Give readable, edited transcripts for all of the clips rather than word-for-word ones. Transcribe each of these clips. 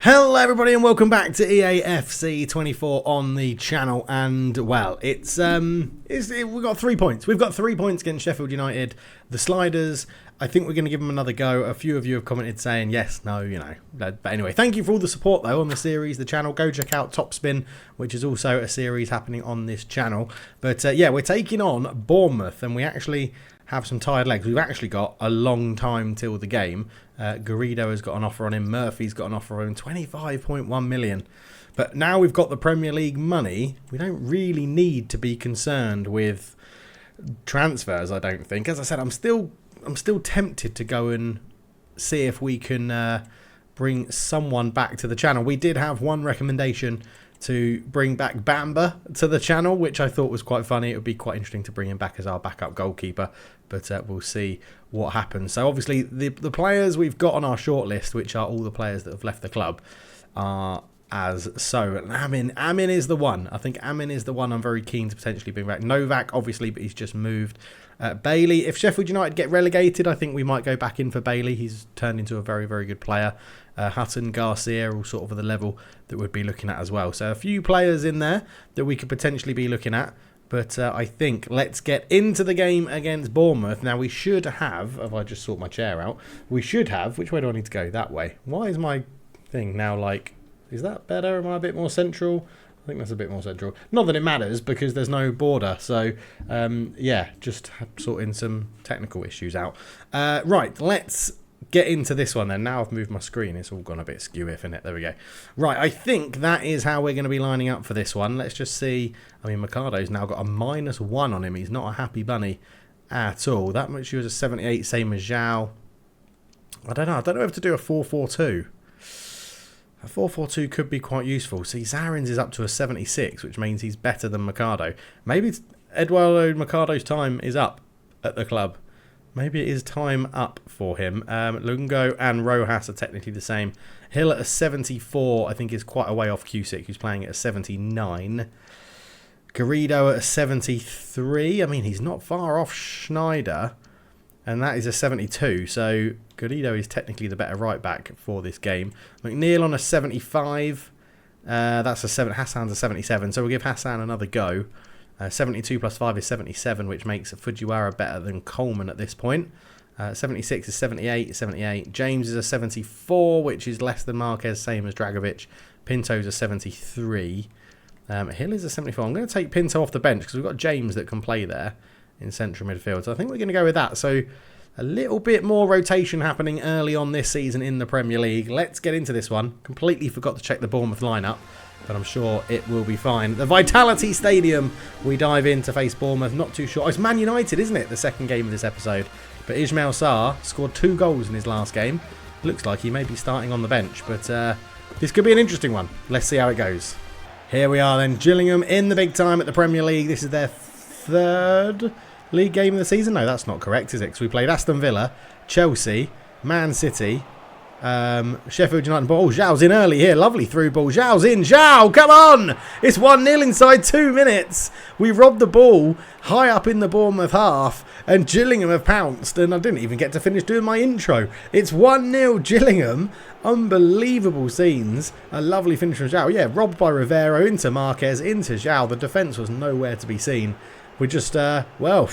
Hello everybody and welcome back to EAFC 24 on the channel. And well, we've got 3 points. We've got 3 points against Sheffield United. The Sliders, I think we're going to give them another go. A few of you have commented saying yes, no, you know. But anyway, thank you for all the support though on the series, the channel. Go check out Top Spin, which is also a series happening on this channel. But yeah, we're taking on Bournemouth and we actually have some tired legs. We've actually got a long time till the game. Garrido has got an offer on him. Murphy's got an offer on him. 25.1 million. But now we've got the Premier League money. We don't really need to be concerned with transfers, I don't think. As I said, I'm still tempted to go and see if we can bring someone back to the channel. We did have one recommendation to bring back Bamba to the channel, which I thought was quite funny. It would be quite interesting to bring him back as our backup goalkeeper, but we'll see what happens. So obviously the players we've got on our shortlist, which are all the players that have left the club, are as so. And Amin is the one. I think Amin is the one I'm very keen to potentially bring back. Novak, obviously, but he's just moved. Bailey, if Sheffield United get relegated, I think we might go back in for Bailey. He's turned into a very, very good player. Hutton, Garcia, all sort of the level that we'd be looking at as well. So a few players in there that we could potentially be looking at. But I think let's get into the game against Bournemouth. Now we should have, if I just sort my chair out, we should have, which way do I need to go? That way. Why is my thing now like, is that better? Am I a bit more central? I think that's a bit more central. Not that it matters because there's no border. So yeah, just sorting some technical issues out. Right, let's get into this one then. Now I've moved my screen. It's all gone a bit skew if in it. There we go. Right, I think that is how we're going to be lining up for this one. Let's just see. I mean, Mercado's now got a -1 on him. He's not a happy bunny at all. That much he was a 78, same as Zhao. I don't know. I don't know if to do a 4-4-2. A 4-4-2 could be quite useful. See, Zarins is up to a 76, which means he's better than Mercado. Maybe Eduardo Mercado's time is up at the club. Maybe it is time up for him. Lungo and Rojas are technically the same. Hill at a 74, I think, is quite a way off Cusick, who's playing at a 79. Garrido at a 73. I mean, he's not far off Schneider. And that is a 72. So Garrido is technically the better right back for this game. McNeil on a 75. That's a 7. Hassan's a 77. So we'll give Hassan another go. 72 plus 5 is 77, which makes Fujiwara better than Coleman at this point. 76 is 78, 78. James is a 74, which is less than Marquez, same as Dragovic. Pinto's a 73. Hill is a 74. I'm going to take Pinto off the bench because we've got James that can play there in central midfield. So I think we're going to go with that. So a little bit more rotation happening early on this season in the Premier League. Let's get into this one. Completely forgot to check the Bournemouth lineup, but I'm sure it will be fine. The Vitality Stadium, we dive in to face Bournemouth. Not too sure. Oh, it's Man United, isn't it? The second game of this episode. But Ismail Sarr scored 2 goals in his last game. Looks like he may be starting on the bench, but this could be an interesting one. Let's see how it goes. Here we are then. Gillingham in the big time at the Premier League. This is their 3rd league game of the season. No, that's not correct, is it? Because we played Aston Villa, Chelsea, Man City, Sheffield United. Oh, Zhao's in early here. Lovely through ball. Zhao's in. Zhao, come on! It's 1-0 inside 2 minutes. We robbed the ball high up in the Bournemouth half, and Gillingham have pounced, and I didn't even get to finish doing my intro. It's 1-0 Gillingham. Unbelievable scenes. A lovely finish from Zhao. Yeah, robbed by Rivero into Marquez, into Zhao. The defence was nowhere to be seen. We're just, well,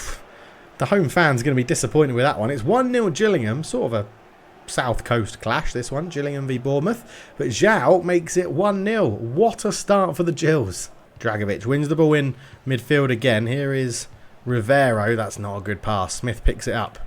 the home fans are going to be disappointed with that one. It's 1-0 Gillingham, sort of a South Coast clash, this one, Gillingham v Bournemouth. But Zhao makes it 1-0. What a start for the Gills. Dragovic wins the ball in midfield again. Here is Rivero. That's not a good pass. Smith picks it up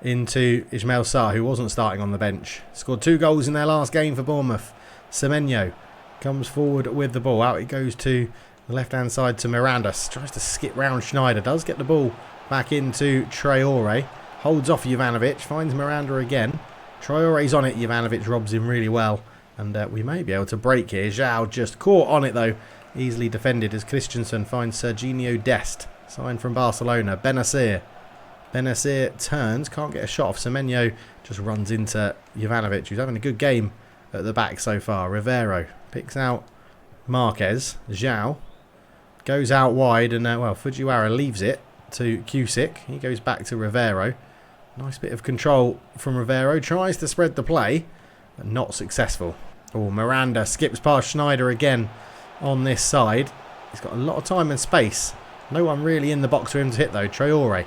into Ismail Sarr, who wasn't starting on the bench. Scored 2 goals in their last game for Bournemouth. Semenyo comes forward with the ball. Out it goes to the left-hand side to Miranda. Tries to skip round Schneider. Does get the ball back into Traore. Holds off Jovanovic. Finds Miranda again. Traore's on it. Jovanovic robs him really well. And we may be able to break here. Zhao just caught on it though. Easily defended as Christensen finds Serginho Dest. Signed from Barcelona. Benacer. Benacer turns. Can't get a shot off. Semenyo just runs into Jovanovic, who's having a good game at the back so far. Rivero picks out Marquez. Zhao goes out wide. And well, Fujiwara leaves it to Cusick. He goes back to Rivero. Nice bit of control from Rivero. Tries to spread the play, but not successful. Oh, Miranda skips past Schneider again on this side. He's got a lot of time and space. No one really in the box for him to hit though. Traore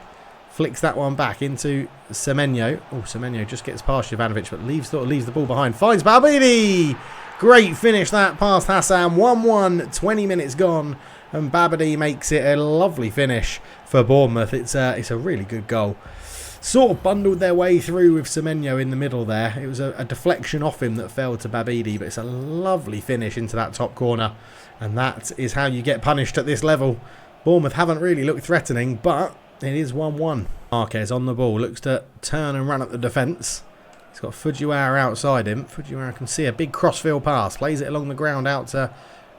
flicks that one back into Semenyo. Oh, Semenyo just gets past Jovanovic, but leaves the ball behind. Finds Babidi. Great finish that past Hassan. 1-1, 20 minutes gone. And Babidi makes it a lovely finish for Bournemouth. It's a really good goal. Sort of bundled their way through with Semenyo in the middle there. It was a deflection off him that fell to Babidi, but it's a lovely finish into that top corner. And that is how you get punished at this level. Bournemouth haven't really looked threatening, but it is 1-1. Marquez on the ball, looks to turn and run at the defence. He's got Fujiwara outside him. Fujiwara can see a big crossfield pass. Plays it along the ground out to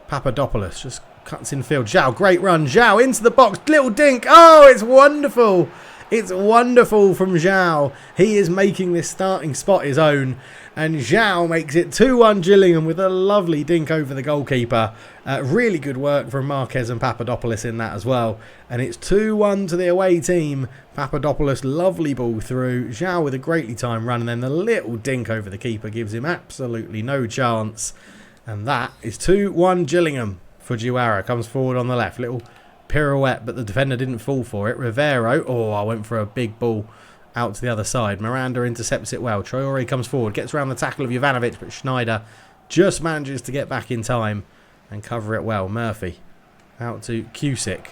Papadopoulos. Just cuts in field. Zhao, great run. Zhao into the box. Little dink. Oh, it's wonderful. It's wonderful from Zhao. He is making this starting spot his own. And Zhao makes it 2-1 Gillingham with a lovely dink over the goalkeeper. Really good work from Marquez and Papadopoulos in that as well. And it's 2-1 to the away team. Papadopoulos, lovely ball through. Zhao with a greatly timed run. And then the little dink over the keeper gives him absolutely no chance. And that is 2-1 Gillingham. Fujiwara comes forward on the left. Little pirouette, but the defender didn't fall for it. Rivero, oh, I went for a big ball out to the other side. Miranda intercepts it well. Traore comes forward, gets around the tackle of Jovanovic, but Schneider just manages to get back in time and cover it well. Murphy out to Cusick,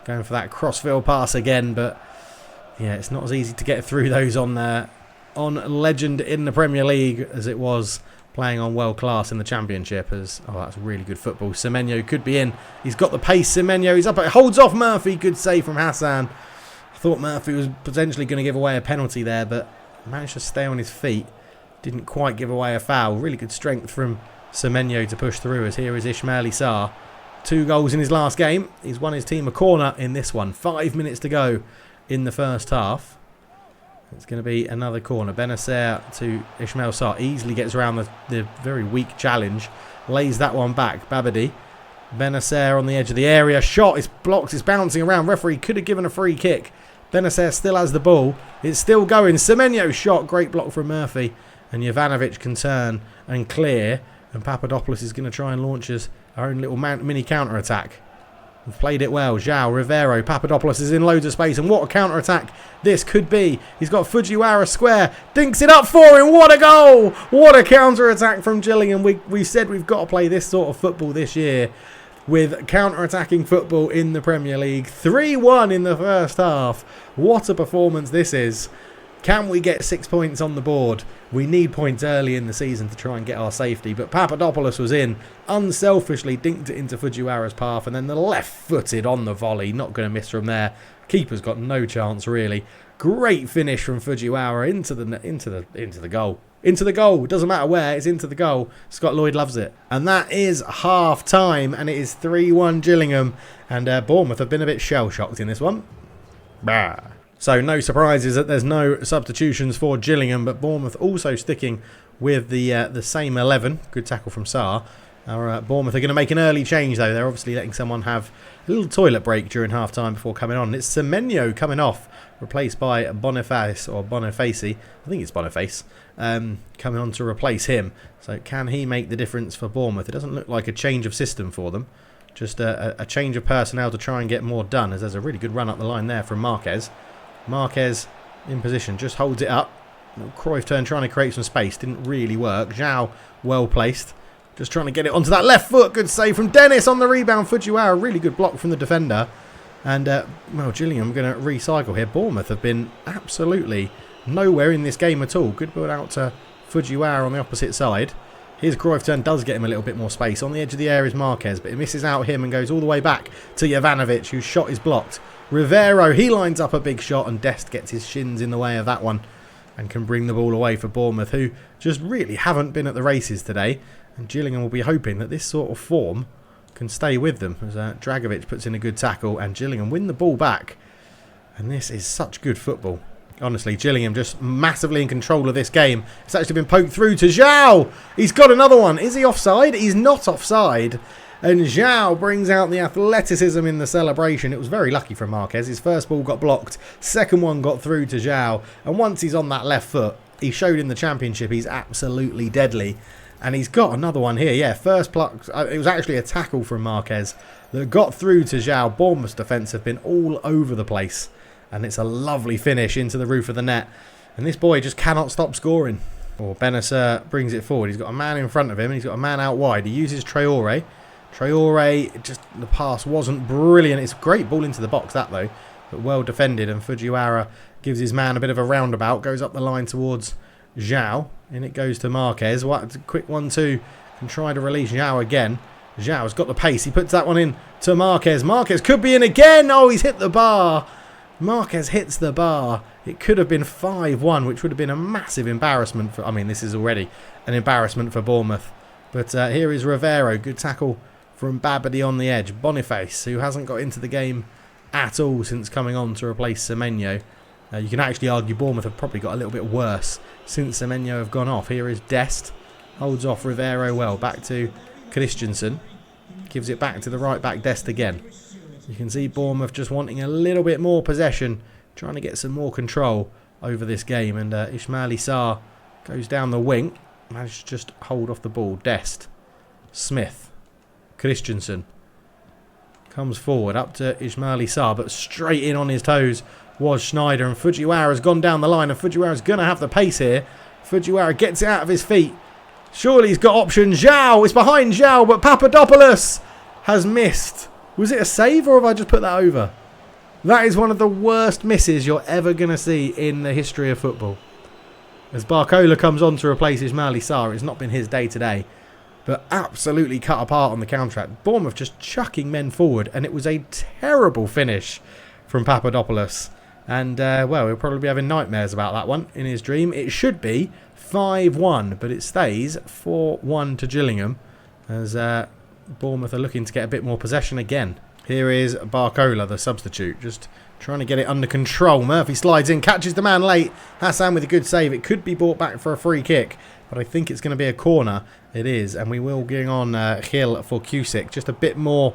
going for that crossfield pass again, but yeah, it's not as easy to get through those on legend in the Premier League as it was playing on world class in the Championship. As that's really good football. Semenyo could be in. He's got the pace. Semenyo, he's up. It holds off Murphy. Good save from Hassan. I thought Murphy was potentially going to give away a penalty there, but managed to stay on his feet. Didn't quite give away a foul. Really good strength from Semenyo to push through. As here is Ismail Issar. 2 goals in his last game. He's won his team a corner in this one. 5 minutes to go in the first half. It's going to be another corner. Benacer to Ismail Sarr. Easily gets around the very weak challenge. Lays that one back. Babidi. Benacer on the edge of the area. Shot. It's blocked. It's bouncing around. Referee could have given a free kick. Benacer still has the ball. It's still going. Semenyo shot. Great block from Murphy. And Jovanovic can turn and clear. And Papadopoulos is going to try and launch us our own little mini counter-attack. We've played it well. Zhao, Rivero, Papadopoulos is in loads of space. And what a counter-attack this could be. He's got Fujiwara square. Dinks it up for him. What a goal. What a counter-attack from Gillingham. We said we've got to play this sort of football this year with counter-attacking football in the Premier League. 3-1 in the first half. What a performance this is. Can we get 6 points on the board? We need points early in the season to try and get our safety. But Papadopoulos was in, unselfishly dinked it into Fujiwara's path, and then the left-footed on the volley. Not going to miss from there. Keeper's got no chance really. Great finish from Fujiwara into the goal. Into the goal. Doesn't matter where. It's into the goal. Scott Lloyd loves it. And that is half time, and it is 3-1 Gillingham. And Bournemouth have been a bit shell-shocked in this one. Bah. So no surprises that there's no substitutions for Gillingham, but Bournemouth also sticking with the same 11. Good tackle from Sarr. Bournemouth are going to make an early change though. They're obviously letting someone have a little toilet break during half time before coming on. It's Semenyo coming off, replaced by Boniface, or Boniface. I think it's Boniface, coming on to replace him. So can he make the difference for Bournemouth? It doesn't look like a change of system for them. Just a change of personnel to try and get more done, as there's a really good run up the line there from Marquez. Marquez in position, just holds it up. Cruyff turn trying to create some space, didn't really work. Zhao well placed, just trying to get it onto that left foot. Good save from Dennis on the rebound. Fujiwara, really good block from the defender. And well, Gillingham going to recycle here. Bournemouth have been absolutely nowhere in this game at all. Good build out to Fujiwara on the opposite side. His Cruyff turn does get him a little bit more space. On the edge of the area is Marquez, but he misses out him and goes all the way back to Jovanovic, whose shot is blocked. Rivero, he lines up a big shot, and Dest gets his shins in the way of that one and can bring the ball away for Bournemouth, who just really haven't been at the races today. And Gillingham will be hoping that this sort of form can stay with them, as Dragovic puts in a good tackle and Gillingham win the ball back. And this is such good football. Honestly, Gillingham just massively in control of this game. It's actually been poked through to Zhao. He's got another one. Is he offside? He's not offside. And Zhao brings out the athleticism in the celebration. It was very lucky from Marquez. His first ball got blocked. Second one got through to Zhao. And once he's on that left foot, he showed in the Championship he's absolutely deadly. And he's got another one here. Yeah, first pluck. It was actually a tackle from Marquez that got through to Zhao. Bournemouth's defence have been all over the place. And it's a lovely finish into the roof of the net. And this boy just cannot stop scoring. Or Benacer brings it forward. He's got a man in front of him and he's got a man out wide. He uses Traore. Traore, just the pass wasn't brilliant. It's a great ball into the box, that though. But well defended. And Fujiwara gives his man a bit of a roundabout. Goes up the line towards Zhao. In it goes to Marquez. What a quick 1-2. Can try to release Zhao again. Zhao's got the pace. He puts that one in to Marquez. Marquez could be in again. Oh, he's hit the bar. Marquez hits the bar. It could have been 5-1, which would have been a massive embarrassment for... I mean, this is already an embarrassment for Bournemouth. But here is Rivero. Good tackle from Babadi on the edge. Boniface, who hasn't got into the game at all since coming on to replace Semenyo. You can actually argue Bournemouth have probably got a little bit worse since Semenyo have gone off. Here is Dest. Holds off Rivero well. Back to Christensen. Gives it back to the right back Dest again. You can see Bournemouth just wanting a little bit more possession. Trying to get some more control over this game. And Ismail Issar goes down the wing. Managed to just hold off the ball. Dest. Smith. Christensen. Comes forward up to Ismail Issar. But straight in on his toes was Schneider, and Fujiwara's gone down the line, and Fujiwara's going to have the pace here. Fujiwara gets it out of his feet. Surely he's got options. Zhao is behind Zhao, but Papadopoulos has missed. Was it a save, or have I just put that over? That is one of the worst misses you're ever going to see in the history of football. As Barcola comes on to replace Ismail Issar, it's not been his day today, but absolutely cut apart on the counter-attack. Bournemouth just chucking men forward, and it was a terrible finish from Papadopoulos. And, well, he'll probably be having nightmares about that one in his dream. It should be 5-1, but it stays 4-1 to Gillingham as Bournemouth are looking to get a bit more possession again. Here is Barcola, the substitute, just trying to get it under control. Murphy slides in, catches the man late. Hassan with a good save. It could be brought back for a free kick, but I think it's going to be a corner. It is, and we will get on Gil for Cusick. Just a bit more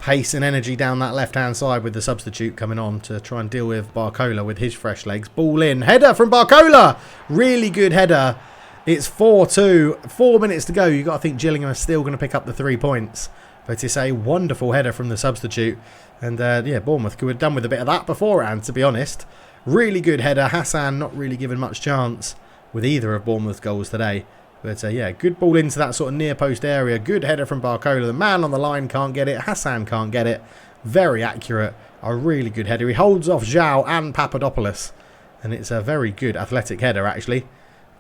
pace and energy down that left-hand side with the substitute coming on to try and deal with Barcola with his fresh legs. Ball in. Header from Barcola. Really good header. It's 4-2. 4 minutes to go. You've got to think Gillingham are still going to pick up the 3 points. But it's a wonderful header from the substitute. And, yeah, Bournemouth could have done with a bit of that beforehand, to be honest. Really good header. Hassan not really given much chance with either of Bournemouth's goals today. But, yeah, good ball into that sort of near-post area. Good header from Barcola. The man on the line can't get it. Hassan can't get it. Very accurate. A really good header. He holds off Zhao and Papadopoulos. And it's a very good athletic header, actually.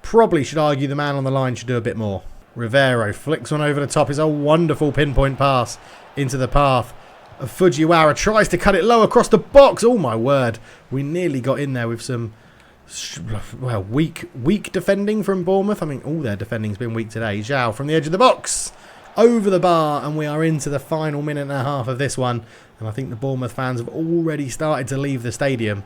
Probably should argue the man on the line should do a bit more. Rivero flicks one over the top. It's a wonderful pinpoint pass into the path of Fujiwara. Tries to cut it low across the box. Oh, my word. We nearly got in there with some... well, weak defending from Bournemouth. I mean, all their defending's been weak today. Zhao from the edge of the box. Over the bar, and we are into the final minute and a half of this one. And I think the Bournemouth fans have already started to leave the stadium.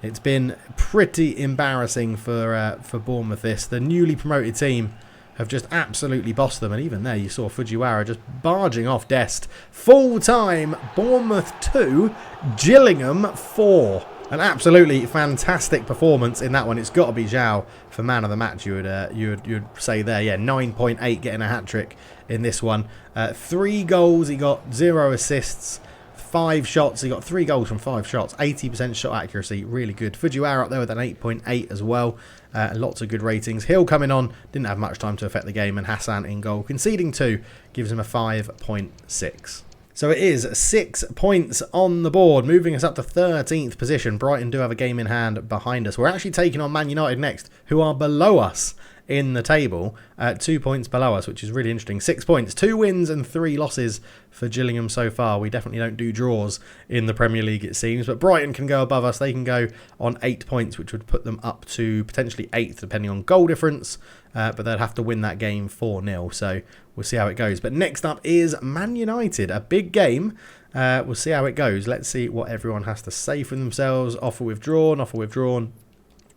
It's been pretty embarrassing for Bournemouth this. The newly promoted team have just absolutely bossed them. And even there, you saw Fujiwara just barging off Dest. Full time, Bournemouth 2, Gillingham 4. An absolutely fantastic performance in that one. It's got to be Zhao for man of the match. You'd say there, yeah, 9.8 getting a hat trick in this one. 3 goals, he got 0 assists. 5 shots, he got 3 goals from 5 shots. 80% shot accuracy, really good. Fujiwara up there with an 8.8 as well. Lots of good ratings. Hill coming on, didn't have much time to affect the game, and Hassan in goal, conceding 2, gives him a 5.6. So it is 6 points on the board, moving us up to 13th position. Brighton do have a game in hand behind us. We're actually taking on Man United next, who are below us in the table, 2 points below us, which is really interesting. 6 points, 2 wins and 3 losses for Gillingham so far. We definitely don't do draws in the Premier League, it seems. But Brighton can go above us. They can go on 8 points, which would put them up to potentially 8th, depending on goal difference. But they'd have to win that game 4-0. So we'll see how it goes. But next up is Man United, a big game. We'll see how it goes. Let's see what everyone has to say for themselves. Offer withdrawn,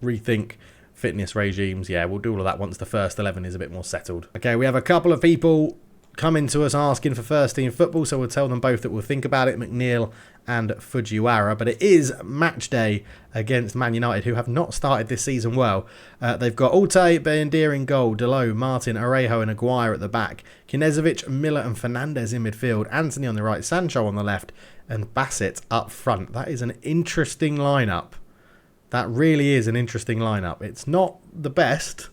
rethink fitness regimes. Yeah, we'll do all of that once the first 11 is a bit more settled. Okay, we have a couple of people coming to us asking for first team football, so we'll tell them both that we'll think about it, McNeil and Fujiwara. But it is match day against Man United, who have not started this season well. They've got Altay, Bendir in goal, Delo, Martin, Arejo and Aguirre at the back, Kinezovic, Miller and Fernandez in midfield, Anthony on the right, Sancho on the left and Bassett up front. That is an interesting lineup. That really is an interesting lineup. It's not the best.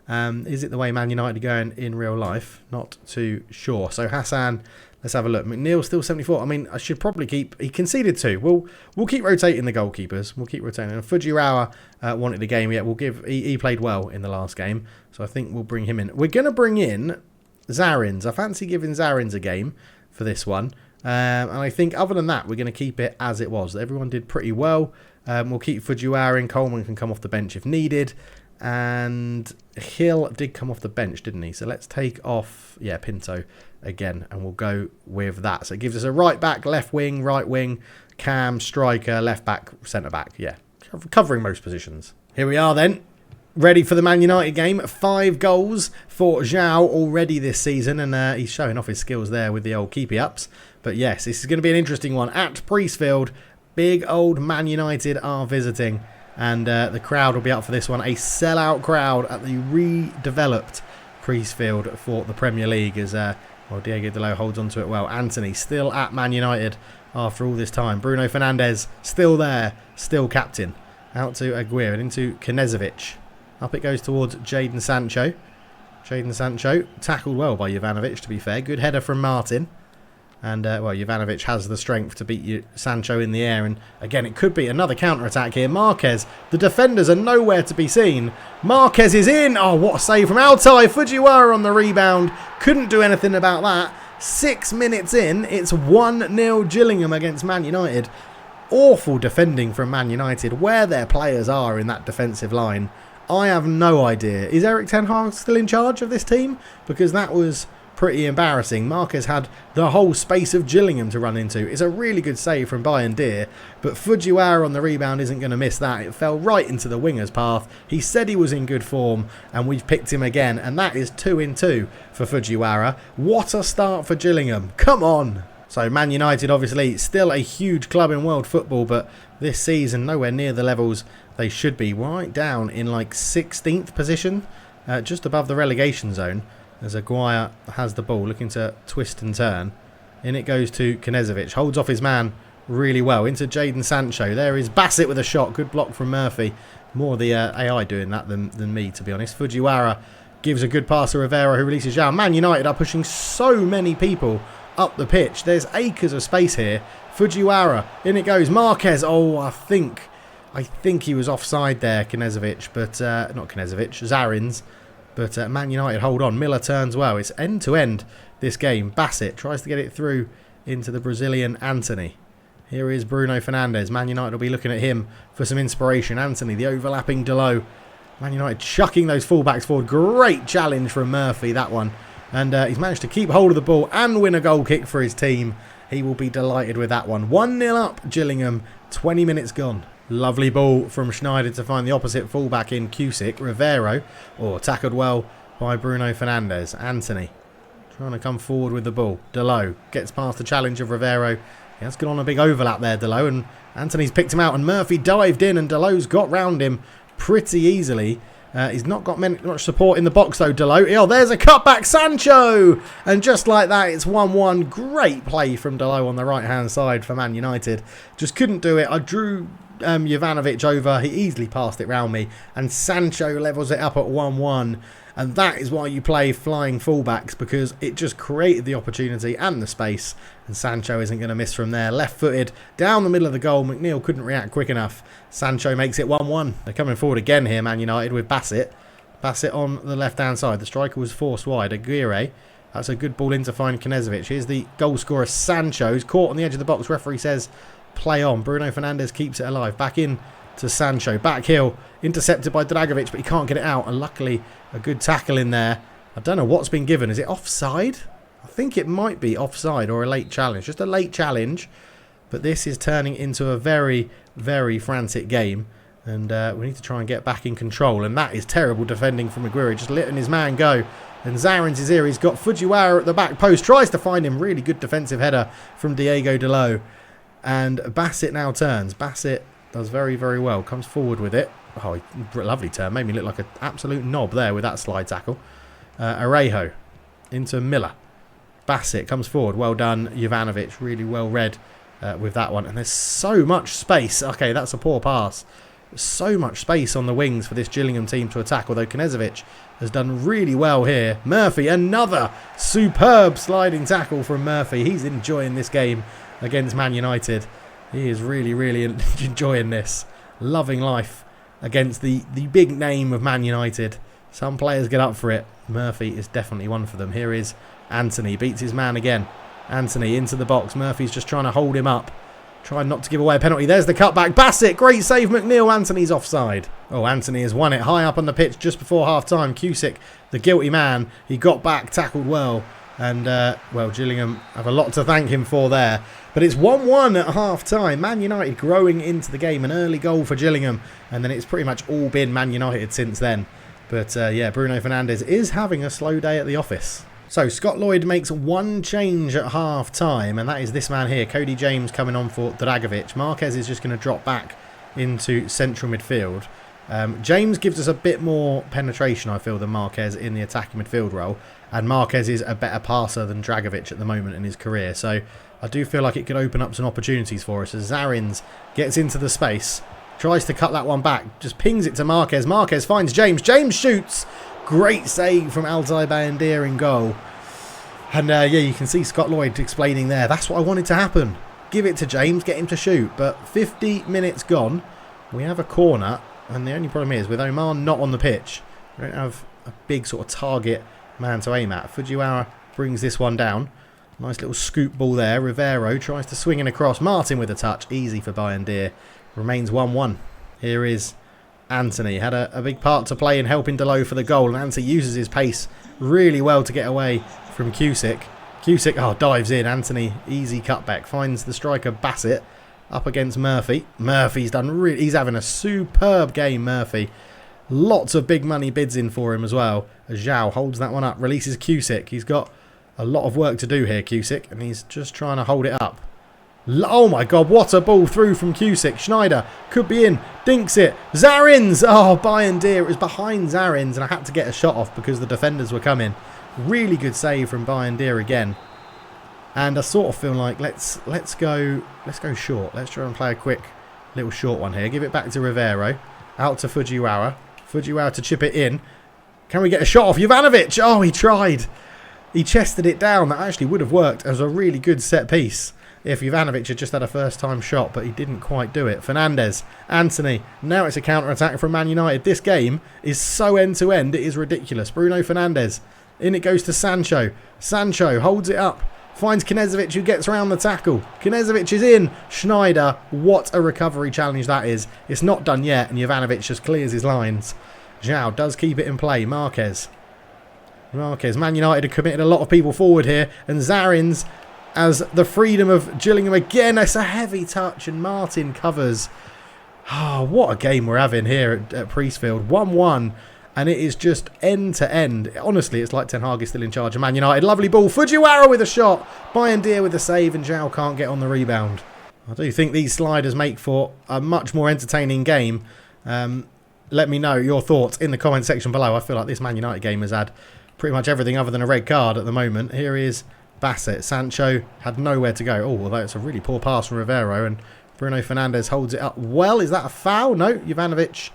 Is it the way Man United are going in real life? Not too sure. So Hassan, let's have a look. McNeil still 74. I mean, I should probably keep... He conceded 2. We'll keep rotating the goalkeepers. We'll keep rotating. And Fujiwara wanted the game. Yeah, we'll give... He played well in the last game, so I think we'll bring him in. We're going to bring in Zarins. I fancy giving Zarins a game for this one. And I think other than that, we're going to keep it as it was. Everyone did pretty well. We'll keep Fujiwara in. Coleman can come off the bench if needed. And Hill did come off the bench, didn't he? So let's take off, Pinto again, and we'll go with that. So it gives us a right back, left wing, right wing, cam, striker, left back, centre back. Yeah, covering most positions. Here we are then. Ready for the Man United game. 5 goals for Zhao already this season, and he's showing off his skills there with the old keepy ups. But yes, this is going to be an interesting one at Priestfield. Big old Man United are visiting, and the crowd will be up for this one. A sellout crowd at the redeveloped Priestfield for the Premier League as Diego Delo holds on to it well. Anthony still at Man United after all this time. Bruno Fernandes still there, still captain. Out to Aguirre and into Kinezovic. Up it goes towards Jadon Sancho. Jadon Sancho tackled well by Jovanovic, to be fair. Good header from Martin. And, Jovanovic has the strength to beat Sancho in the air. And, again, it could be another counter-attack here. Marquez, the defenders are nowhere to be seen. Marquez is in. Oh, what a save from Altay. Fujiwara on the rebound. Couldn't do anything about that. 6 minutes in, it's 1-0 Gillingham against Man United. Awful defending from Man United. Where their players are in that defensive line, I have no idea. Is Erik ten Hag still in charge of this team? Because that was pretty embarrassing. Marquez had the whole space of Gillingham to run into. It's a really good save from Bendir, but Fujiwara on the rebound isn't going to miss that. It fell right into the winger's path. He said he was in good form, and we've picked him again, and that is 2 in 2 for Fujiwara. What a start for Gillingham. Come on. So Man United obviously still a huge club in world football, but this season nowhere near the levels they should be. Right down in like 16th position, just above the relegation zone. As Aguirre has the ball, looking to twist and turn. In it goes to Kinezovic. Holds off his man really well. Into Jadon Sancho. There is Bassett with a shot. Good block from Murphy. More the AI doing that than me, to be honest. Fujiwara gives a good pass to Rivera, who releases Zhao. Man United are pushing so many people up the pitch. There's acres of space here. Fujiwara. In it goes. Marquez. Oh, I think he was offside there, Kinezovic. But, not Kinezovic. Zarins. But Man United hold on. Miller turns well. It's end-to-end this game. Bassett tries to get it through into the Brazilian Anthony. Here is Bruno Fernandes. Man United will be looking at him for some inspiration. Anthony, the overlapping Delo. Man United chucking those fullbacks forward. Great challenge from Murphy, that one. And he's managed to keep hold of the ball and win a goal kick for his team. He will be delighted with that one. 1-0 up, Gillingham. 20 minutes gone. Lovely ball from Schneider to find the opposite fullback in Cusick. Rivero, tackled well by Bruno Fernandes. Anthony trying to come forward with the ball. Delo gets past the challenge of Rivero. He has gone on a big overlap there, Delo, and Anthony's picked him out, and Murphy dived in, and Delo's got round him pretty easily. He's not got much support in the box though, Delo. Oh, there's a cutback, Sancho! And just like that, it's 1-1. Great play from Delo on the right-hand side for Man United. Just couldn't do it. I drew Jovanovic over. He easily passed it round me. And Sancho levels it up at 1-1. And that is why you play flying fullbacks, because it just created the opportunity and the space. And Sancho isn't going to miss from there. Left-footed, down the middle of the goal. McNeil couldn't react quick enough. Sancho makes it 1-1. They're coming forward again here, Man United, with Bassett. Bassett on the left-hand side. The striker was forced wide. Aguirre. That's a good ball in to find Kinezovic. Here's the goal scorer, Sancho. He's caught on the edge of the box. Referee says play on. Bruno Fernandes keeps it alive. Back in to Sancho. Back heel. Intercepted by Dragovic, but he can't get it out. And luckily, a good tackle in there. I don't know what's been given. Is it offside? I think it might be offside or a late challenge. Just a late challenge. But this is turning into a very, very frantic game. And we need to try and get back in control. And that is terrible defending from Aguirre. Just letting his man go. And Zarins is here. He's got Fujiwara at the back post. Tries to find him. Really good defensive header from Diego Delo. And Bassett now turns. Bassett does very, very well. Comes forward with it. Oh, lovely turn. Made me look like an absolute knob there with that slide tackle. Arejo into Miller. Bassett comes forward. Well done, Jovanovic. Really well read with that one. And there's so much space. Okay, that's a poor pass. So much space on the wings for this Gillingham team to attack, although Knezovic has done really well here. Murphy, another superb sliding tackle from Murphy. He's enjoying this game against Man United. He is really, really enjoying this. Loving life against the big name of Man United. Some players get up for it. Murphy is definitely one for them. Here is Anthony. Beats his man again. Anthony into the box. Murphy's just trying to hold him up. Trying not to give away a penalty. There's the cutback. Bassett. Great save, McNeil. Anthony's offside. Oh, Anthony has won it high up on the pitch just before half-time. Cusick, the guilty man. He got back, tackled well. And, well, Gillingham have a lot to thank him for there. But it's 1-1 at half-time. Man United growing into the game. An early goal for Gillingham. And then it's pretty much all been Man United since then. But, yeah, Bruno Fernandes is having a slow day at the office. So, Scott Lloyd makes one change at half-time, and that is this man here, Cody James, coming on for Dragovic. Marquez is just going to drop back into central midfield. James gives us a bit more penetration, I feel, than Marquez in the attacking midfield role, and Marquez is a better passer than Dragovic at the moment in his career, so I do feel like it could open up some opportunities for us as Zarins gets into the space, tries to cut that one back, just pings it to Marquez. Marquez finds James. James shoots. Great save from Altay Bayendir in goal. And yeah, you can see Scott Lloyd explaining there. That's what I wanted to happen. Give it to James, get him to shoot. But 50 minutes gone. We have a corner. And the only problem is, with Omar not on the pitch, we don't have a big sort of target man to aim at. Fujiwara brings this one down. Nice little scoop ball there. Rivero tries to swing it across. Martin with a touch. Easy for Bayendir. Remains 1-1. Here is Anthony. Had a big part to play in helping Delo for the goal. And Anthony uses his pace really well to get away from Cusick. Cusick, oh, dives in. Anthony, easy cutback. Finds the striker Bassett up against Murphy. Murphy's done really... He's having a superb game, Murphy. Lots of big money bids in for him as well. As Zhao holds that one up. Releases Cusick. He's got a lot of work to do here, Cusick. And he's just trying to hold it up. Oh my God, what a ball through from Cusick. Schneider could be in, dinks it. Zarins, oh, Bayendir. It was behind Zarins and I had to get a shot off because the defenders were coming. Really good save from Bayendir again. And I sort of feel like let's go short. Let's try and play a quick little short one here. Give it back to Rivero. Out to Fujiwara. Fujiwara to chip it in. Can we get a shot off? Jovanovic, oh, he tried. He chested it down. That actually would have worked as a really good set piece if Jovanovic had just had a first-time shot, but he didn't quite do it. Fernandes, Anthony, now it's a counter-attack from Man United. This game is so end-to-end, it is ridiculous. Bruno Fernandes, in it goes to Sancho. Sancho holds it up, finds Knezovic, who gets around the tackle. Knezovic is in. Schneider, what a recovery challenge that is. It's not done yet, and Jovanovic just clears his lines. Zhao does keep it in play. Marquez, Man United have committed a lot of people forward here, and Zarins as the freedom of Gillingham again. It's a heavy touch and Martin covers. Oh, what a game we're having here at Priestfield. 1-1 and it is just end to end. Honestly, it's like Ten Hag is still in charge of Man United. Lovely ball. Fujiwara with a shot. Bayendir with a save and Zhao can't get on the rebound. I do think these sliders make for a much more entertaining game. Let me know your thoughts in the comment section below. I feel like this Man United game has had pretty much everything other than a red card at the moment. Here is Bassett. Sancho had nowhere to go. Oh, although it's a really poor pass from Rivero and Bruno Fernandes holds it up well. Is that a foul? No, Jovanovic,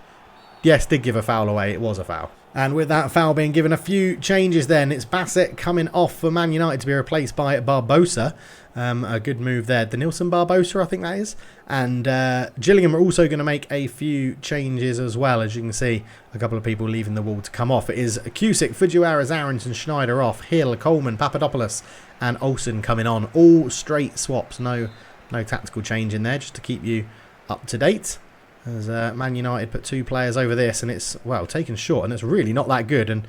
yes, did give a foul away. It was a foul. And with that foul being given, a few changes then. It's Bassett coming off for Man United to be replaced by Barbosa. A good move there. Denilson Barbosa, I think that is. And Gillingham are also going to make a few changes as well. As you can see, a couple of people leaving the wall to come off. It is Cusick, Fujiwara, Zarins and Schneider off. Hill, Coleman, Papadopoulos and Olsen coming on. All straight swaps. No tactical change in there, just to keep you up to date. As Man United put two players over this, and it's, well, taken short, and it's really not that good. And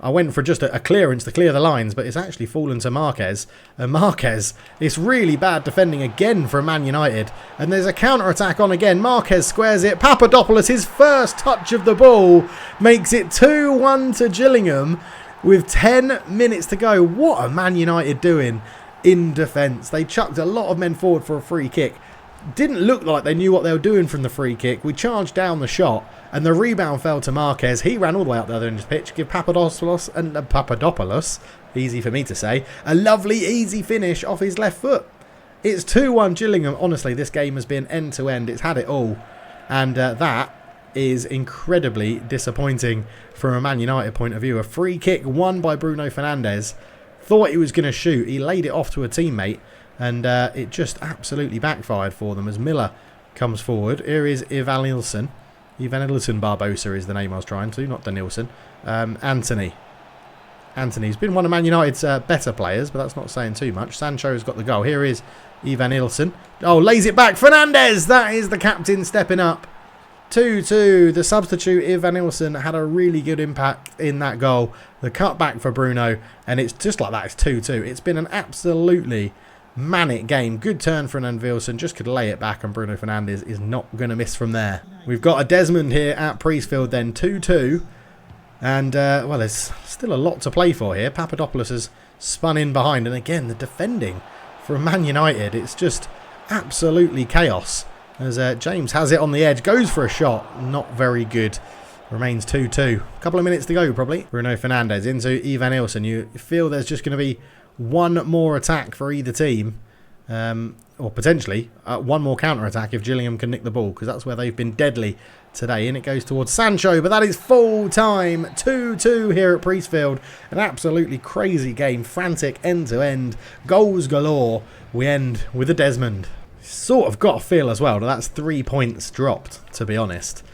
I went for just a clearance to clear the lines, but it's actually fallen to Marquez. And Marquez, it's really bad defending again from Man United. And there's a counter-attack on again. Marquez squares it. Papadopoulos, his first touch of the ball, makes it 2-1 to Gillingham. with 10 minutes to go. What are Man United doing in defence? They chucked a lot of men forward for a free kick. Didn't look like they knew what they were doing from the free kick. We charged down the shot, and the rebound fell to Marquez. He ran all the way up the other end of the pitch. Give Papadopoulos, easy for me to say, a lovely, easy finish off his left foot. It's 2-1 Gillingham. Honestly, this game has been end-to-end. It's had it all. And that is incredibly disappointing from a Man United point of view. A free kick won by Bruno Fernandes. Thought he was going to shoot. He laid it off to a teammate. And it just absolutely backfired for them as Miller comes forward. Here is Evanilson. Evanilson Barbosa is the name I was trying to, not Danielson. Anthony's been one of Man United's better players, but that's not saying too much. Sancho's got the goal. Here is Evanilson. Oh, lays it back. Fernandes! That is the captain stepping up. 2-2. The substitute, Evanilson, had a really good impact in that goal. The cutback for Bruno, and it's just like that. It's 2-2. It's been an absolutely manic game. Good turn for an Vilson, just could lay it back, and Bruno Fernandes is not going to miss from there. We've got a Desmond here at Priestfield then, 2-2. And, well, there's still a lot to play for here. Papadopoulos has spun in behind, and again, the defending from Man United, it's just absolutely chaos. As James has it on the edge, goes for a shot, not very good. Remains 2-2. A couple of minutes to go, probably. Bruno Fernandes into Evanilson. You feel there's just going to be one more attack for either team, or potentially one more counter-attack if Gillingham can nick the ball, because that's where they've been deadly today. And it goes towards Sancho, but that is full time. 2-2 here at Priestfield. An absolutely crazy game, frantic end-to-end, goals galore. We end with a Desmond. Sort of got a feel as well that that's 3 points dropped, to be honest.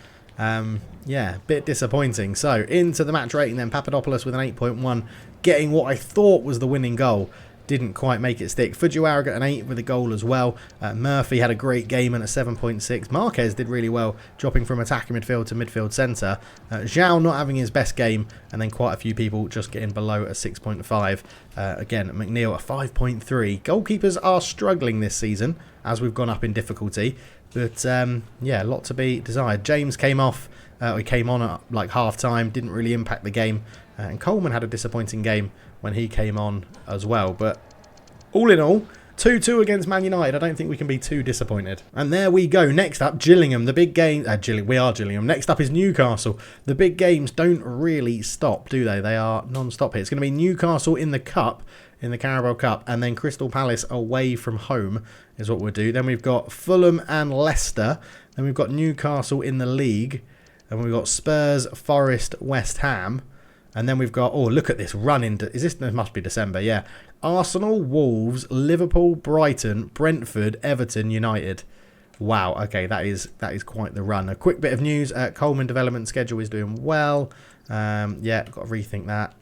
Yeah, bit disappointing. So, into the match rating then. Papadopoulos with an 8.1, getting what I thought was the winning goal. Didn't quite make it stick. Fujiwara got an 8 with a goal as well. Murphy had a great game and a 7.6. Marquez did really well, dropping from attacking midfield to midfield centre. Zhao not having his best game, and then quite a few people just getting below a 6.5. Again, McNeil a 5.3. Goalkeepers are struggling this season, as we've gone up in difficulty. But, yeah, a lot to be desired. James came off. He came on at like half-time, didn't really impact the game. And Coleman had a disappointing game when he came on as well. But all in all, 2-2 against Man United. I don't think we can be too disappointed. And there we go. Next up, Gillingham. The big game. We are Gillingham. Next up is Newcastle. The big games don't really stop, do they? They are non-stop here. It's going to be Newcastle in the Cup, in the Carabao Cup, and then Crystal Palace away from home is what we'll do. Then we've got Fulham and Leicester. Then we've got Newcastle in the league. And we've got Spurs, Forest, West Ham. And then we've got, oh, look at this run into, it must be December, yeah. Arsenal, Wolves, Liverpool, Brighton, Brentford, Everton, United. Wow, okay, that is quite the run. A quick bit of news, Coleman development schedule is doing well. Yeah, got to rethink that.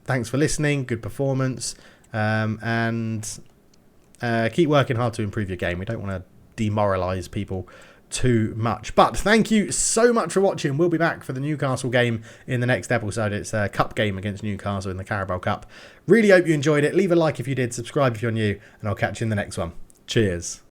Thanks for listening, good performance. And keep working hard to improve your game. We don't want to demoralise people too much. But thank you so much for watching. We'll be back for the Newcastle game in the next episode. It's a cup game against Newcastle in the Carabao Cup. Really hope you enjoyed it. Leave a like if you did, subscribe if you're new, and I'll catch you in the next one. Cheers.